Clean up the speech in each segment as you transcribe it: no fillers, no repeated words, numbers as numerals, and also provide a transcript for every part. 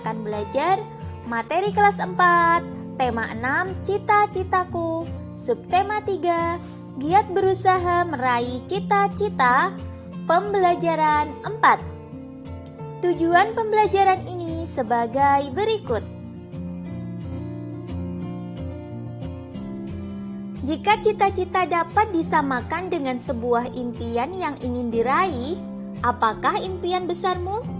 akan belajar materi kelas 4, tema 6, cita-citaku, subtema 3, giat berusaha meraih cita-cita, pembelajaran 4. Tujuan pembelajaran ini sebagai berikut. Jika cita-cita dapat disamakan dengan sebuah impian yang ingin diraih, apakah impian besarmu?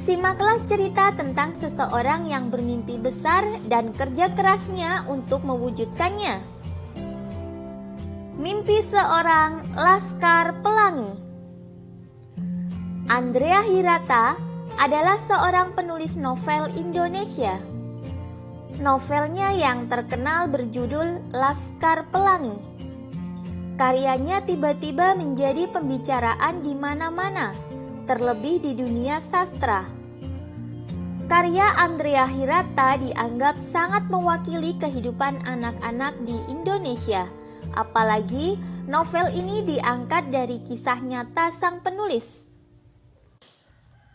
Simaklah cerita tentang seseorang yang bermimpi besar dan kerja kerasnya untuk mewujudkannya. Mimpi seorang laskar pelangi. Andrea Hirata adalah seorang penulis novel Indonesia. Novelnya yang terkenal berjudul Laskar Pelangi. Karyanya tiba-tiba menjadi pembicaraan di mana-mana, terlebih di dunia sastra. Karya Andrea Hirata dianggap sangat mewakili kehidupan anak-anak di Indonesia. Apalagi novel ini diangkat dari kisah nyata sang penulis.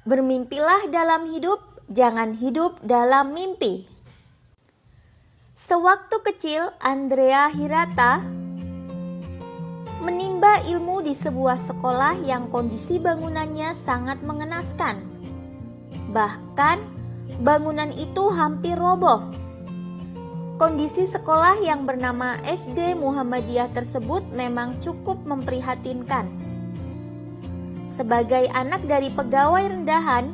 Bermimpilah dalam hidup, jangan hidup dalam mimpi. Sewaktu kecil, Andrea Hirata menimba ilmu di sebuah sekolah yang kondisi bangunannya sangat mengenaskan. Bahkan, bangunan itu hampir roboh. Kondisi sekolah yang bernama SD Muhammadiyah tersebut memang cukup memprihatinkan. Sebagai anak dari pegawai rendahan,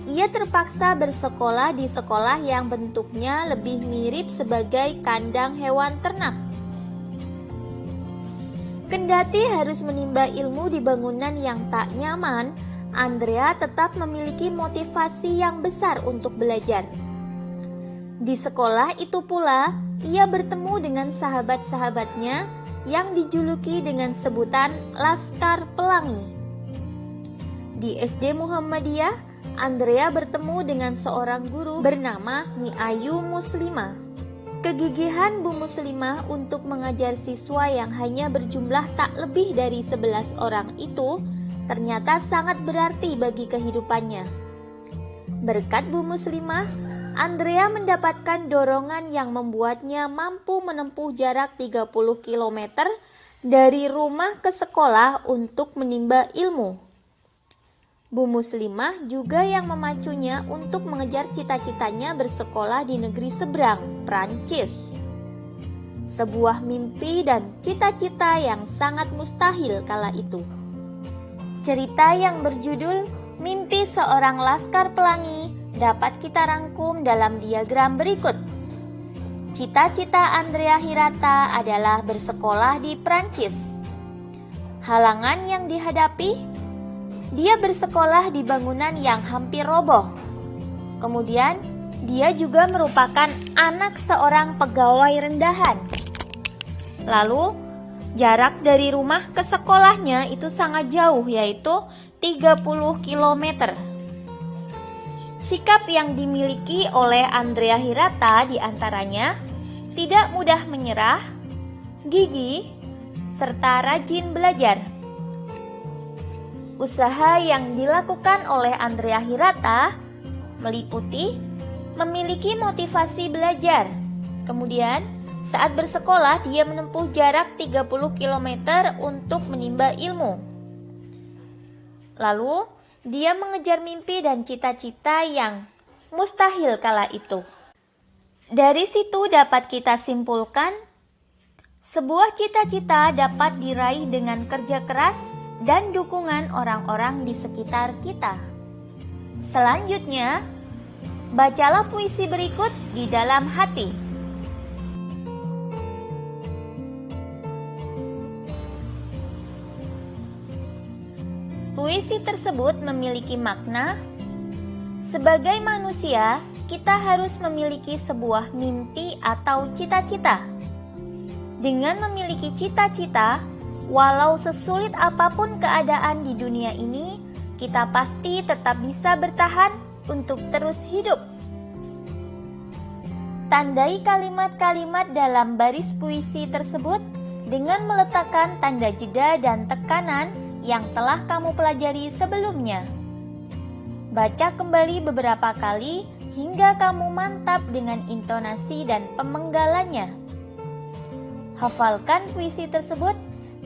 ia terpaksa bersekolah di sekolah yang bentuknya lebih mirip sebagai kandang hewan ternak. Kendati harus menimba ilmu di bangunan yang tak nyaman, Andrea tetap memiliki motivasi yang besar untuk belajar. Di sekolah itu pula, ia bertemu dengan sahabat-sahabatnya yang dijuluki dengan sebutan Laskar Pelangi. Di SD Muhammadiyah, Andrea bertemu dengan seorang guru bernama Nyi Ayu Muslimah. Kegigihan Bu Muslimah untuk mengajar siswa yang hanya berjumlah tak lebih dari 11 orang itu ternyata sangat berarti bagi kehidupannya. Berkat Bu Muslimah, Andrea mendapatkan dorongan yang membuatnya mampu menempuh jarak 30 km dari rumah ke sekolah untuk menimba ilmu. Bu Muslimah juga yang memacunya untuk mengejar cita-citanya bersekolah di negeri seberang, Prancis. Sebuah mimpi dan cita-cita yang sangat mustahil kala itu. Cerita yang berjudul Mimpi Seorang Laskar Pelangi dapat kita rangkum dalam diagram berikut. Cita-cita Andrea Hirata adalah bersekolah di Prancis. Halangan yang dihadapi, dia bersekolah di bangunan yang hampir roboh. Kemudian, dia juga merupakan anak seorang pegawai rendahan. Lalu, jarak dari rumah ke sekolahnya itu sangat jauh, yaitu 30 km. Sikap yang dimiliki oleh Andrea Hirata diantaranya tidak mudah menyerah, gigih, serta rajin belajar. Usaha yang dilakukan oleh Andrea Hirata meliputi memiliki motivasi belajar. Kemudian, saat bersekolah dia menempuh jarak 30 km untuk menimba ilmu. Lalu, dia mengejar mimpi dan cita-cita yang mustahil kala itu. Dari situ dapat kita simpulkan, sebuah cita-cita dapat diraih dengan kerja keras dan dukungan orang-orang di sekitar kita. Selanjutnya, bacalah puisi berikut di dalam hati. Puisi tersebut memiliki makna. Sebagai manusia, kita harus memiliki sebuah mimpi atau cita-cita. Dengan memiliki cita-cita, walau sesulit apapun keadaan di dunia ini, kita pasti tetap bisa bertahan untuk terus hidup. Tandai kalimat-kalimat dalam baris puisi tersebut dengan meletakkan tanda jeda dan tekanan yang telah kamu pelajari sebelumnya. Baca kembali beberapa kali hingga kamu mantap dengan intonasi dan pemenggalannya. Hafalkan puisi tersebut,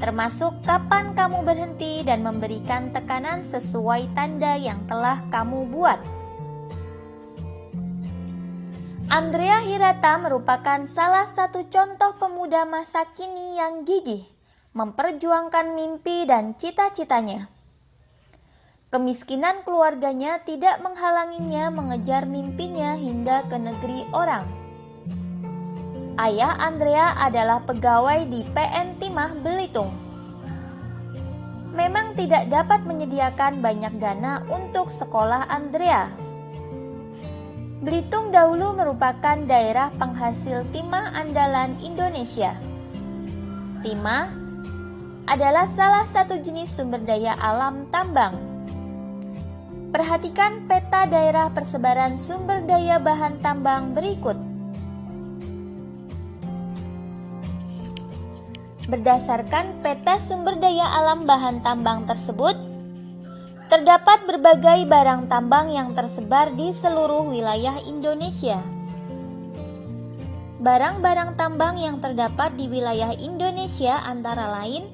termasuk kapan kamu berhenti dan memberikan tekanan sesuai tanda yang telah kamu buat. Andrea Hirata merupakan salah satu contoh pemuda masa kini yang gigih, memperjuangkan mimpi dan cita-citanya. Kemiskinan keluarganya tidak menghalanginya mengejar mimpinya hingga ke negeri orang. Ayah Andrea adalah pegawai di PN Timah Belitung. Memang tidak dapat menyediakan banyak dana untuk sekolah Andrea. Belitung dahulu merupakan daerah penghasil timah andalan Indonesia. Timah adalah salah satu jenis sumber daya alam tambang. Perhatikan peta daerah persebaran sumber daya bahan tambang berikut. Berdasarkan peta sumber daya alam bahan tambang tersebut, terdapat berbagai barang tambang yang tersebar di seluruh wilayah Indonesia. Barang-barang tambang yang terdapat di wilayah Indonesia antara lain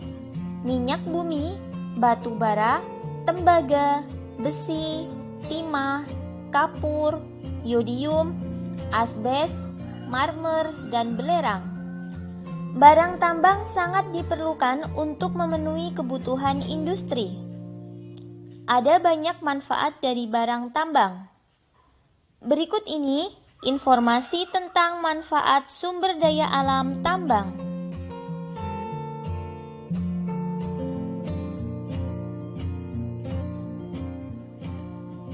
minyak bumi, batu bara, tembaga, besi, timah, kapur, yodium, asbes, marmer, dan belerang. Barang tambang sangat diperlukan untuk memenuhi kebutuhan industri. Ada banyak manfaat dari barang tambang. Berikut ini informasi tentang manfaat sumber daya alam tambang.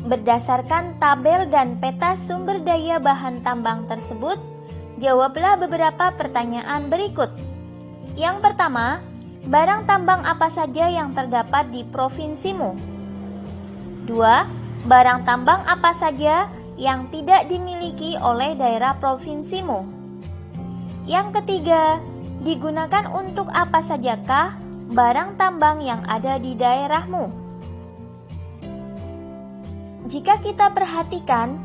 Berdasarkan tabel dan peta sumber daya bahan tambang tersebut, jawablah beberapa pertanyaan berikut. Yang pertama, barang tambang apa saja yang terdapat di provinsimu? 2. Barang tambang apa saja yang tidak dimiliki oleh daerah provinsimu? Yang ketiga, digunakan untuk apa sajakah barang tambang yang ada di daerahmu? Jika kita perhatikan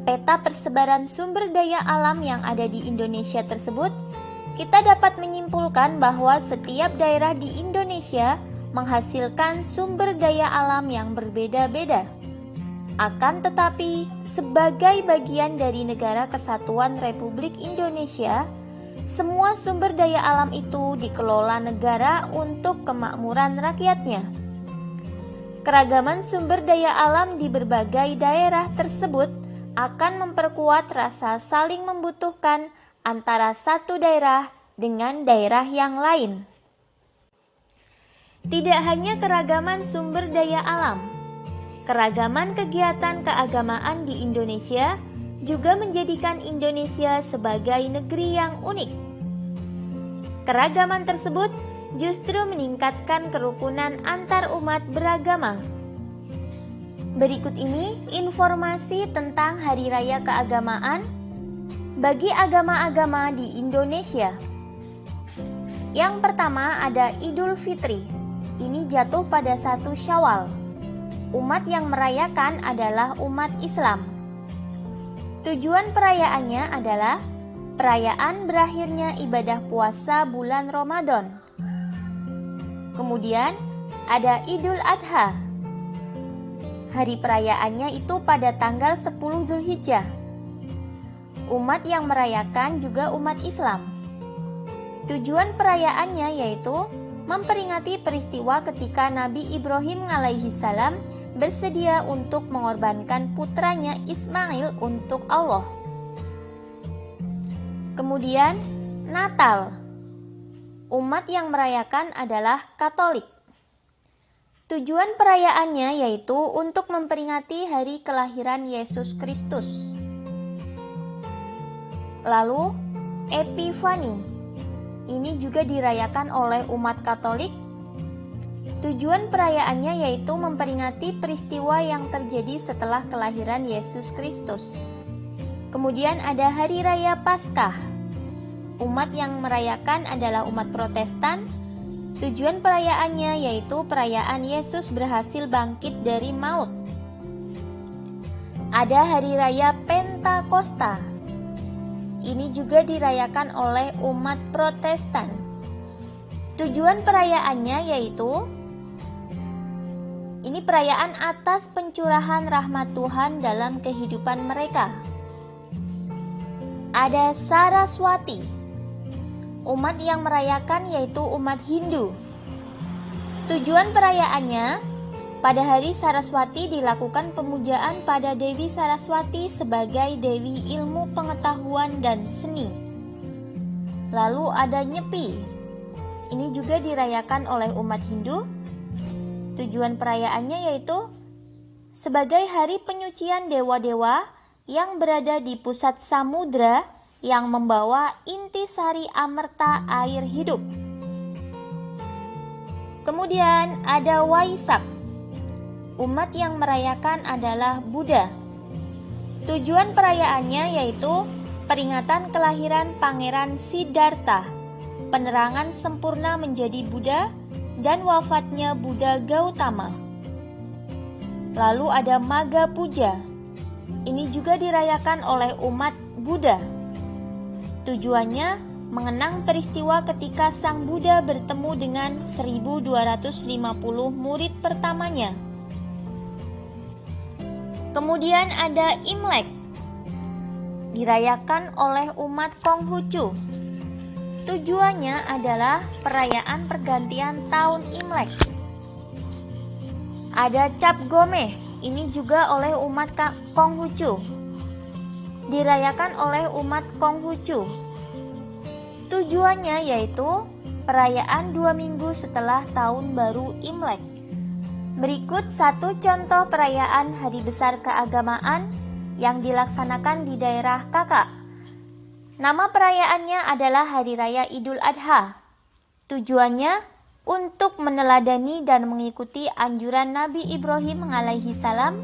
peta persebaran sumber daya alam yang ada di Indonesia tersebut, kita dapat menyimpulkan bahwa setiap daerah di Indonesia menghasilkan sumber daya alam yang berbeda-beda. Akan tetapi, sebagai bagian dari Negara Kesatuan Republik Indonesia, semua sumber daya alam itu dikelola negara untuk kemakmuran rakyatnya. Keragaman sumber daya alam di berbagai daerah tersebut akan memperkuat rasa saling membutuhkan antara satu daerah dengan daerah yang lain. Tidak hanya keragaman sumber daya alam, keragaman kegiatan keagamaan di Indonesia juga menjadikan Indonesia sebagai negeri yang unik. Keragaman tersebut justru meningkatkan kerukunan antar umat beragama. Berikut ini informasi tentang Hari Raya Keagamaan bagi agama-agama di Indonesia. Yang pertama ada Idul Fitri. Ini jatuh pada 1 Syawal. Umat yang merayakan adalah umat Islam. Tujuan perayaannya adalah perayaan berakhirnya ibadah puasa bulan Ramadan. Kemudian ada Idul Adha. Hari perayaannya itu pada tanggal 10 Zulhijjah. Umat yang merayakan juga umat Islam. Tujuan perayaannya yaitu memperingati peristiwa ketika Nabi Ibrahim alaihissalam bersedia untuk mengorbankan putranya Ismail untuk Allah. Kemudian Natal. Umat yang merayakan adalah Katolik. Tujuan perayaannya yaitu untuk memperingati hari kelahiran Yesus Kristus. Lalu, Epifani. Ini juga dirayakan oleh umat Katolik. Tujuan perayaannya yaitu memperingati peristiwa yang terjadi setelah kelahiran Yesus Kristus. Kemudian ada Hari Raya Paskah. Umat yang merayakan adalah umat Protestan. Tujuan perayaannya yaitu perayaan Yesus berhasil bangkit dari maut. Ada hari raya Pentakosta. Ini juga dirayakan oleh umat Protestan. Tujuan perayaannya yaitu ini perayaan atas pencurahan rahmat Tuhan dalam kehidupan mereka. Ada Saraswati. Umat yang merayakan yaitu umat Hindu. Tujuan perayaannya, pada hari Saraswati dilakukan pemujaan pada Dewi Saraswati sebagai Dewi ilmu pengetahuan dan seni. Lalu ada Nyepi. Ini juga dirayakan oleh umat Hindu. Tujuan perayaannya yaitu sebagai hari penyucian dewa-dewa yang berada di pusat samudra yang membawa intisari amerta air hidup. Kemudian ada Waisak. Umat yang merayakan adalah Buddha. Tujuan perayaannya yaitu peringatan kelahiran Pangeran Siddhartha, penerangan sempurna menjadi Buddha, dan wafatnya Buddha Gautama. Lalu ada Magha Puja. Ini juga dirayakan oleh umat Buddha. Tujuannya mengenang peristiwa ketika Sang Buddha bertemu dengan 1250 murid pertamanya. Kemudian ada Imlek, dirayakan oleh umat Konghucu. Tujuannya adalah perayaan pergantian tahun Imlek. Ada Cap Gomeh, ini juga oleh umat Konghucu, dirayakan oleh umat Konghucu. Tujuannya yaitu perayaan 2 minggu setelah tahun baru Imlek. Berikut satu contoh perayaan hari besar keagamaan yang dilaksanakan di daerah Kakak. Nama perayaannya adalah Hari Raya Idul Adha. Tujuannya untuk meneladani dan mengikuti anjuran Nabi Ibrahim alaihi salam,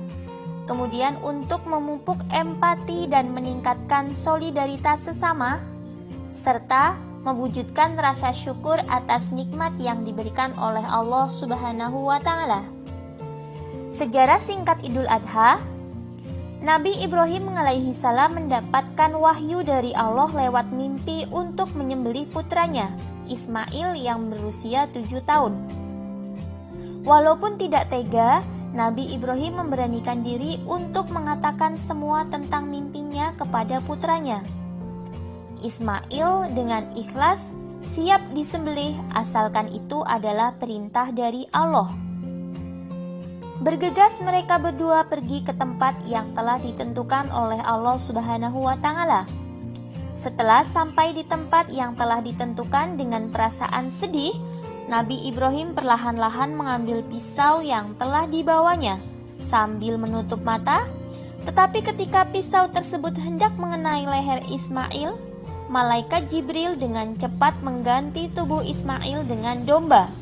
kemudian untuk memupuk empati dan meningkatkan solidaritas sesama, serta mewujudkan rasa syukur atas nikmat yang diberikan oleh Allah Subhanahu wa Ta'ala. Sejarah singkat Idul Adha. Nabi Ibrahim alaihi salam mendapatkan wahyu dari Allah lewat mimpi untuk menyembelih putranya, Ismail yang berusia 7 tahun. Walaupun tidak tega, Nabi Ibrahim memberanikan diri untuk mengatakan semua tentang mimpinya kepada putranya. Ismail dengan ikhlas siap disembelih asalkan itu adalah perintah dari Allah. Bergegas mereka berdua pergi ke tempat yang telah ditentukan oleh Allah Subhanahu wa Ta'ala. Setelah sampai di tempat yang telah ditentukan dengan perasaan sedih, Nabi Ibrahim perlahan-lahan mengambil pisau yang telah dibawanya sambil menutup mata. Tetapi ketika pisau tersebut hendak mengenai leher Ismail, malaikat Jibril dengan cepat mengganti tubuh Ismail dengan domba.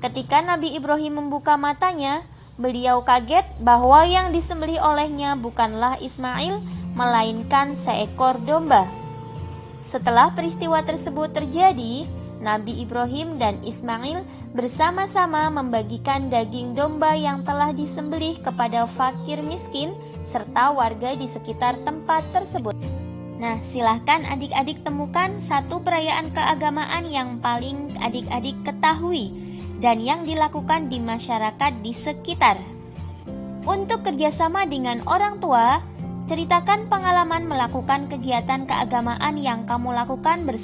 Ketika Nabi Ibrahim membuka matanya, beliau kaget bahwa yang disembelih olehnya bukanlah Ismail, melainkan seekor domba. Setelah peristiwa tersebut terjadi, Nabi Ibrahim dan Ismail bersama-sama membagikan daging domba yang telah disembelih kepada fakir miskin serta warga di sekitar tempat tersebut. Nah, silahkan adik-adik temukan satu perayaan keagamaan yang paling adik-adik ketahui dan yang dilakukan di masyarakat di sekitar. Untuk kerjasama dengan orang tua, ceritakan pengalaman melakukan kegiatan keagamaan yang kamu lakukan bersama